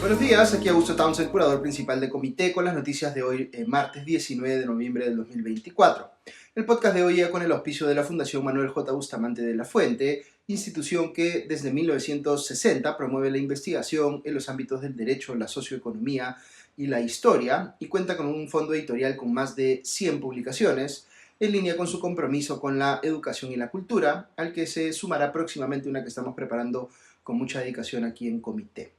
Buenos días, aquí Augusto Townsend, curador principal de Comité, con las noticias de hoy, martes 19 de noviembre del 2024. El podcast de hoy llega con el auspicio de la Fundación Manuel J. Bustamante de la Fuente, institución que desde 1960 promueve la investigación en los ámbitos del derecho, la socioeconomía y la historia, y cuenta con un fondo editorial con más de 100 publicaciones, en línea con su compromiso con la educación y la cultura, al que se sumará próximamente una que estamos preparando con mucha dedicación aquí en Comité.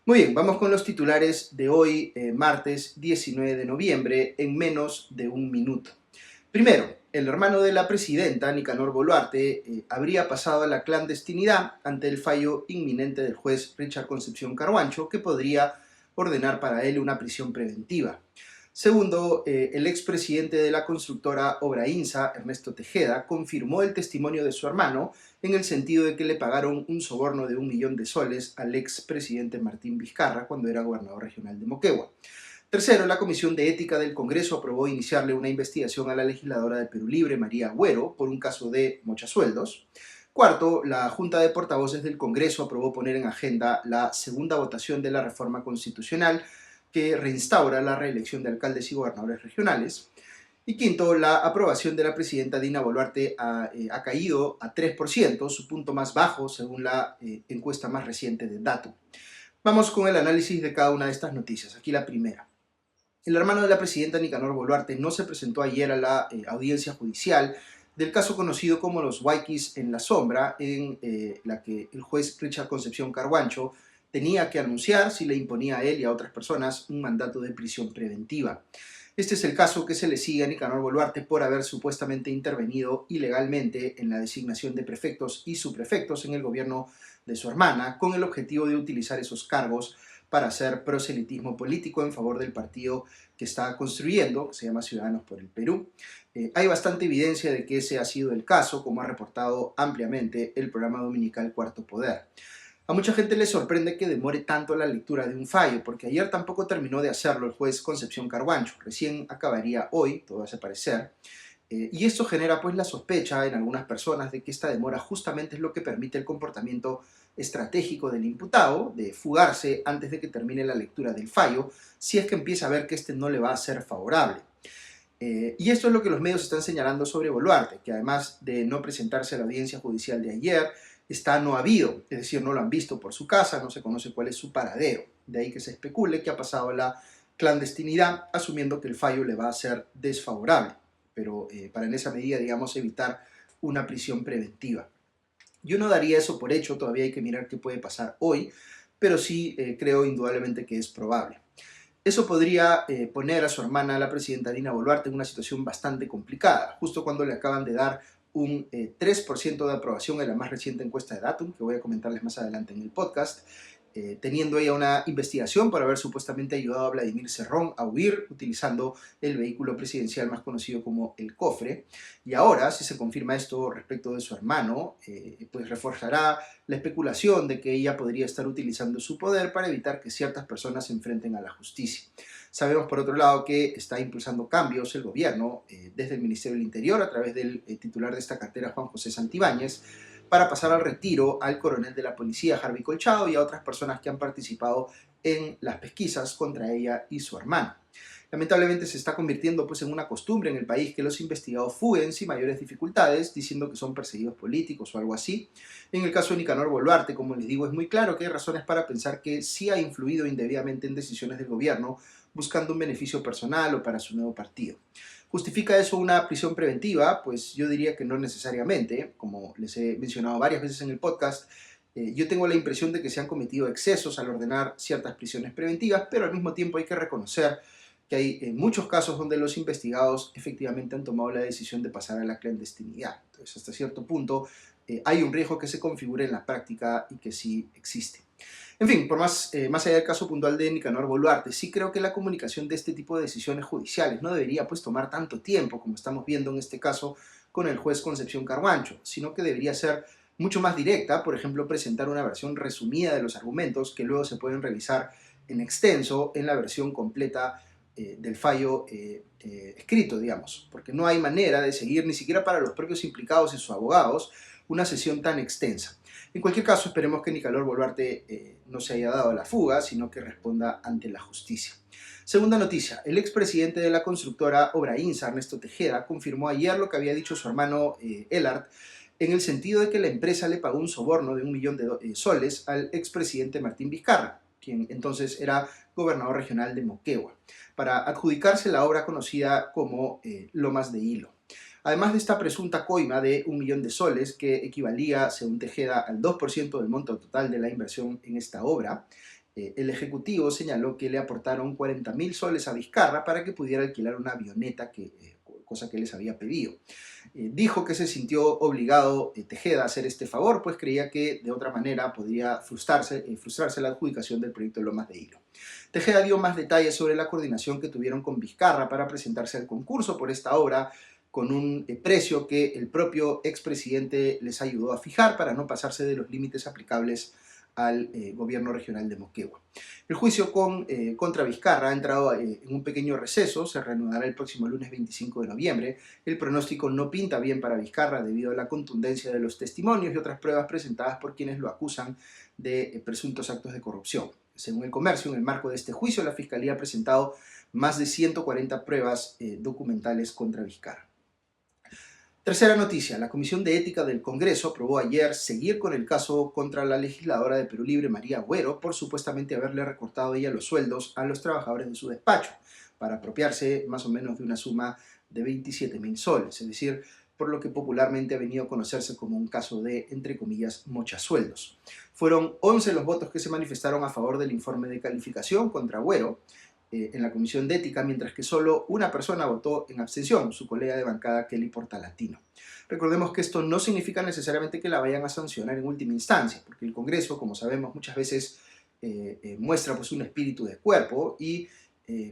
Muy bien, vamos con los titulares de hoy, martes 19 de noviembre, en menos de un minuto. Primero, el hermano de la presidenta, Nicanor Boluarte, habría pasado a la clandestinidad ante el fallo inminente del juez Richard Concepción Carhuancho, que podría ordenar para él una prisión preventiva. Segundo, el expresidente de la constructora Obrainsa, Ernesto Tejeda, confirmó el testimonio de su hermano en el sentido de que le pagaron un soborno de 1 millón de soles al expresidente Martín Vizcarra cuando era gobernador regional de Moquegua. Tercero, la Comisión de Ética del Congreso aprobó iniciarle una investigación a la legisladora de Perú Libre, María Agüero, por un caso de mochasueldos. Cuarto, la Junta de Portavoces del Congreso aprobó poner en agenda la segunda votación de la reforma constitucional que reinstaura la reelección de alcaldes y gobernadores regionales. Y quinto, la aprobación de la presidenta Dina Boluarte ha caído a 3%, su punto más bajo según la encuesta más reciente de Datum. Vamos con el análisis de cada una de estas noticias. Aquí la primera. El hermano de la presidenta Nicanor Boluarte no se presentó ayer a la audiencia judicial del caso conocido como los Waikis en la sombra, en la que el juez Richard Concepción Carhuancho tenía que anunciar si le imponía a él y a otras personas un mandato de prisión preventiva. Este es el caso que se le sigue a Nicanor Boluarte por haber supuestamente intervenido ilegalmente en la designación de prefectos y subprefectos en el gobierno de su hermana, con el objetivo de utilizar esos cargos para hacer proselitismo político en favor del partido que está construyendo, que se llama Ciudadanos por el Perú. Hay bastante evidencia de que ese ha sido el caso, como ha reportado ampliamente el programa dominical Cuarto Poder. A mucha gente le sorprende que demore tanto la lectura de un fallo, porque ayer tampoco terminó de hacerlo el juez Concepción Carhuancho, recién acabaría hoy, todo hace parecer, y esto genera pues la sospecha en algunas personas de que esta demora justamente es lo que permite el comportamiento estratégico del imputado, de fugarse antes de que termine la lectura del fallo, si es que empieza a ver que este no le va a ser favorable. Y esto es lo que los medios están señalando sobre Boluarte, que además de no presentarse a la audiencia judicial de ayer, está no habido, es decir, no lo han visto por su casa, no se conoce cuál es su paradero. De ahí que se especule que ha pasado a la clandestinidad, asumiendo que el fallo le va a ser desfavorable, pero para en esa medida, digamos, evitar una prisión preventiva. Yo no daría eso por hecho, todavía hay que mirar qué puede pasar hoy, pero sí creo indudablemente que es probable. Eso podría poner a su hermana, la presidenta Dina Boluarte, en una situación bastante complicada, justo cuando le acaban de dar un 3% de aprobación en la más reciente encuesta de Datum, que voy a comentarles más adelante en el podcast, teniendo ella una investigación por haber supuestamente ayudado a Vladimir Cerrón a huir utilizando el vehículo presidencial más conocido como el Cofre. Y ahora, si se confirma esto respecto de su hermano, pues reforzará la especulación de que ella podría estar utilizando su poder para evitar que ciertas personas se enfrenten a la justicia. Sabemos, por otro lado, que está impulsando cambios el gobierno desde el Ministerio del Interior a través del titular de esta cartera, Juan José Santibáñez, para pasar al retiro al coronel de la policía, Harvey Colchado, y a otras personas que han participado en las pesquisas contra ella y su hermano. Lamentablemente se está convirtiendo pues, en una costumbre en el país que los investigados fuguen sin mayores dificultades, diciendo que son perseguidos políticos o algo así. En el caso de Nicanor Boluarte, como les digo, es muy claro que hay razones para pensar que sí ha influido indebidamente en decisiones del gobierno, buscando un beneficio personal o para su nuevo partido. ¿Justifica eso una prisión preventiva? Pues yo diría que no necesariamente. Como les he mencionado varias veces en el podcast, yo tengo la impresión de que se han cometido excesos al ordenar ciertas prisiones preventivas, pero al mismo tiempo hay que reconocer que hay muchos casos donde los investigados efectivamente han tomado la decisión de pasar a la clandestinidad. Entonces, hasta cierto punto, hay un riesgo que se configure en la práctica y que sí existe. En fin, por más allá del caso puntual de Nicanor Boluarte, sí creo que la comunicación de este tipo de decisiones judiciales no debería pues tomar tanto tiempo como estamos viendo en este caso con el juez Concepción Carhuancho, sino que debería ser mucho más directa, por ejemplo, presentar una versión resumida de los argumentos que luego se pueden revisar en extenso en la versión completa del fallo escrito, digamos, porque no hay manera de seguir, ni siquiera para los propios implicados y sus abogados, una sesión tan extensa. En cualquier caso, esperemos que Nicanor Boluarte no se haya dado a la fuga, sino que responda ante la justicia. Segunda noticia, el expresidente de la constructora Obrainsa, Ernesto Tejeda, confirmó ayer lo que había dicho su hermano Elart, en el sentido de que la empresa le pagó un soborno de 1 millón de soles al expresidente Martín Vizcarra, quien entonces era gobernador regional de Moquegua, para adjudicarse la obra conocida como Lomas de Hilo. Además de esta presunta coima de 1 millón de soles, que equivalía, según Tejeda, al 2% del monto total de la inversión en esta obra, el Ejecutivo señaló que le aportaron 40.000 soles a Vizcarra para que pudiera alquilar una avioneta, cosa que les había pedido. Dijo que se sintió obligado Tejeda a hacer este favor, pues creía que de otra manera podría frustrarse la adjudicación del proyecto de Lomas de Hilo. Tejeda dio más detalles sobre la coordinación que tuvieron con Vizcarra para presentarse al concurso por esta obra, con un precio que el propio expresidente les ayudó a fijar para no pasarse de los límites aplicables al gobierno regional de Moquegua. El juicio contra Vizcarra ha entrado en un pequeño receso, se reanudará el próximo lunes 25 de noviembre. El pronóstico no pinta bien para Vizcarra debido a la contundencia de los testimonios y otras pruebas presentadas por quienes lo acusan de presuntos actos de corrupción. Según El Comercio, en el marco de este juicio, la Fiscalía ha presentado más de 140 pruebas documentales contra Vizcarra. Tercera noticia, la Comisión de Ética del Congreso aprobó ayer seguir con el caso contra la legisladora de Perú Libre, María Agüero, por supuestamente haberle recortado ella los sueldos a los trabajadores de su despacho, para apropiarse más o menos de una suma de 27.000 soles, es decir, por lo que popularmente ha venido a conocerse como un caso de, entre comillas, mochasueldos. Fueron 11 los votos que se manifestaron a favor del informe de calificación contra Agüero en la Comisión de Ética, mientras que solo una persona votó en abstención, su colega de bancada Kelly Portalatino. Recordemos que esto no significa necesariamente que la vayan a sancionar en última instancia, porque el Congreso, como sabemos, muchas veces muestra pues, un espíritu de cuerpo y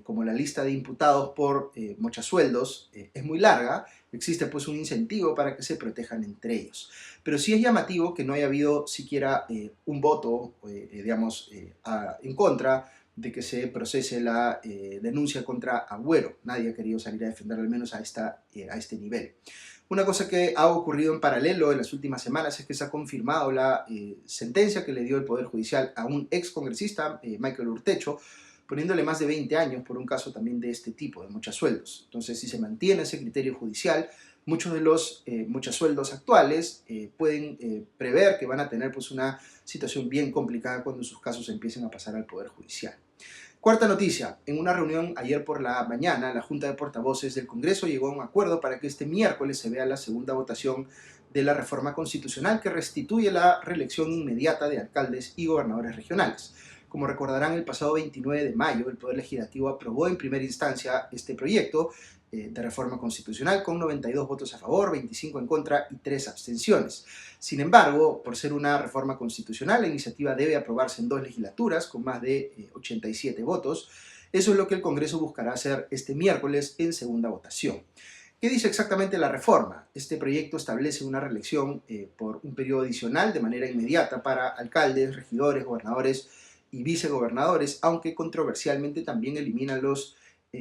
como la lista de imputados por mochasueldos es muy larga, existe pues un incentivo para que se protejan entre ellos. Pero sí es llamativo que no haya habido siquiera un voto, en contra de que se procese la denuncia contra Agüero. Nadie ha querido salir a defender al menos a este nivel. Una cosa que ha ocurrido en paralelo en las últimas semanas es que se ha confirmado la sentencia que le dio el Poder Judicial a un ex congresista, Michael Urtecho, poniéndole más de 20 años por un caso también de este tipo, de mochasueldos. Entonces, si se mantiene ese criterio judicial, muchos de los mochasueldos actuales pueden prever que van a tener pues, una situación bien complicada cuando sus casos empiecen a pasar al Poder Judicial. Cuarta noticia, en una reunión ayer por la mañana, la Junta de Portavoces del Congreso llegó a un acuerdo para que este miércoles se vea la segunda votación de la reforma constitucional que restituye la reelección inmediata de alcaldes y gobernadores regionales. Como recordarán, el pasado 29 de mayo el Poder Legislativo aprobó en primera instancia este proyecto de reforma constitucional con 92 votos a favor, 25 en contra y 3 abstenciones. Sin embargo, por ser una reforma constitucional, la iniciativa debe aprobarse en 2 legislaturas con más de 87 votos. Eso es lo que el Congreso buscará hacer este miércoles en segunda votación. ¿Qué dice exactamente la reforma? Este proyecto establece una reelección por un periodo adicional de manera inmediata para alcaldes, regidores, gobernadores y vicegobernadores, aunque controversialmente también elimina los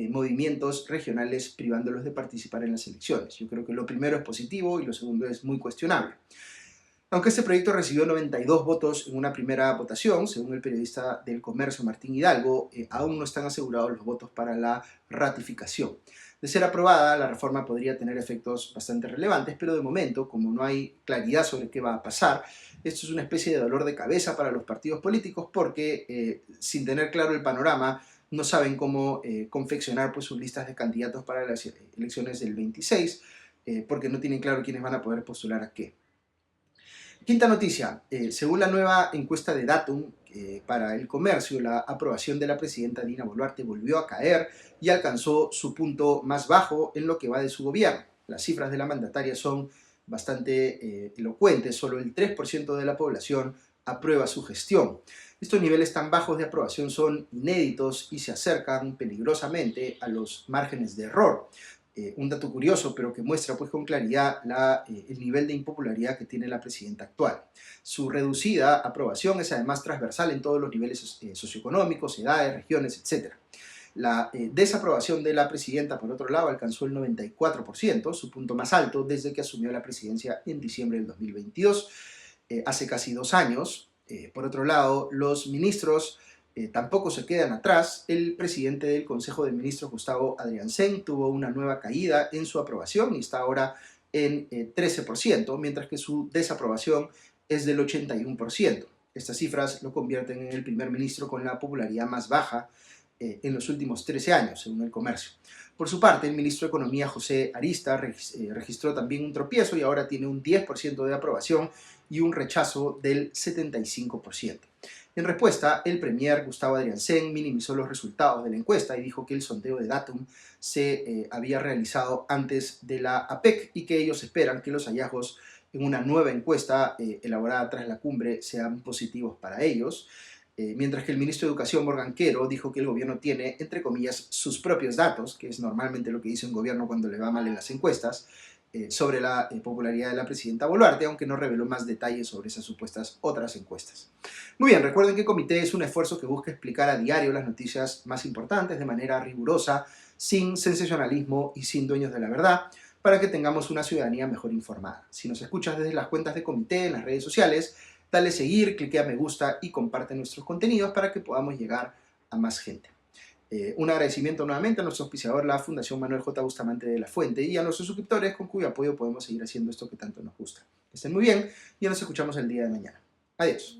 movimientos regionales privándolos de participar en las elecciones. Yo creo que lo primero es positivo y lo segundo es muy cuestionable. Aunque este proyecto recibió 92 votos en una primera votación, según el periodista del Comercio Martín Hidalgo, aún no están asegurados los votos para la ratificación. De ser aprobada, la reforma podría tener efectos bastante relevantes, pero de momento, como no hay claridad sobre qué va a pasar, esto es una especie de dolor de cabeza para los partidos políticos porque, sin tener claro el panorama, no saben cómo confeccionar pues, sus listas de candidatos para las elecciones del 26, porque no tienen claro quiénes van a poder postular a qué. Quinta noticia, según la nueva encuesta de Datum para el comercio, la aprobación de la presidenta Dina Boluarte volvió a caer y alcanzó su punto más bajo en lo que va de su gobierno. Las cifras de la mandataria son bastante elocuentes, solo el 3% de la población aprueba su gestión. Estos niveles tan bajos de aprobación son inéditos y se acercan peligrosamente a los márgenes de error. Un dato curioso, pero que muestra pues, con claridad el nivel de impopularidad que tiene la presidenta actual. Su reducida aprobación es además transversal en todos los niveles socioeconómicos, edades, regiones, etc. La desaprobación de la presidenta, por otro lado, alcanzó el 94%, su punto más alto desde que asumió la presidencia en diciembre del 2022, hace casi 2 años. Por otro lado, los ministros tampoco se quedan atrás. El presidente del Consejo de Ministros, Gustavo Adrianzen, tuvo una nueva caída en su aprobación y está ahora en 13%, mientras que su desaprobación es del 81%. Estas cifras lo convierten en el primer ministro con la popularidad más baja en los últimos 13 años, según el Comercio. Por su parte, el ministro de Economía, José Arista, registró también un tropiezo y ahora tiene un 10% de aprobación y un rechazo del 75%. En respuesta, el premier Gustavo Adrianzen minimizó los resultados de la encuesta y dijo que el sondeo de Datum se había realizado antes de la APEC y que ellos esperan que los hallazgos en una nueva encuesta elaborada tras la cumbre sean positivos para ellos. Mientras que el ministro de Educación, Morgan Quero, dijo que el gobierno tiene, entre comillas, sus propios datos, que es normalmente lo que dice un gobierno cuando le va mal en las encuestas, sobre la popularidad de la presidenta Boluarte, aunque no reveló más detalles sobre esas supuestas otras encuestas. Muy bien, recuerden que Comité es un esfuerzo que busca explicar a diario las noticias más importantes de manera rigurosa, sin sensacionalismo y sin dueños de la verdad, para que tengamos una ciudadanía mejor informada. Si nos escuchas desde las cuentas de Comité en las redes sociales, dale seguir, cliquea me gusta y comparte nuestros contenidos para que podamos llegar a más gente. Un agradecimiento nuevamente a nuestro auspiciador, la Fundación Manuel J. Bustamante de la Fuente, y a nuestros suscriptores con cuyo apoyo podemos seguir haciendo esto que tanto nos gusta. Que estén muy bien y nos escuchamos el día de mañana. Adiós.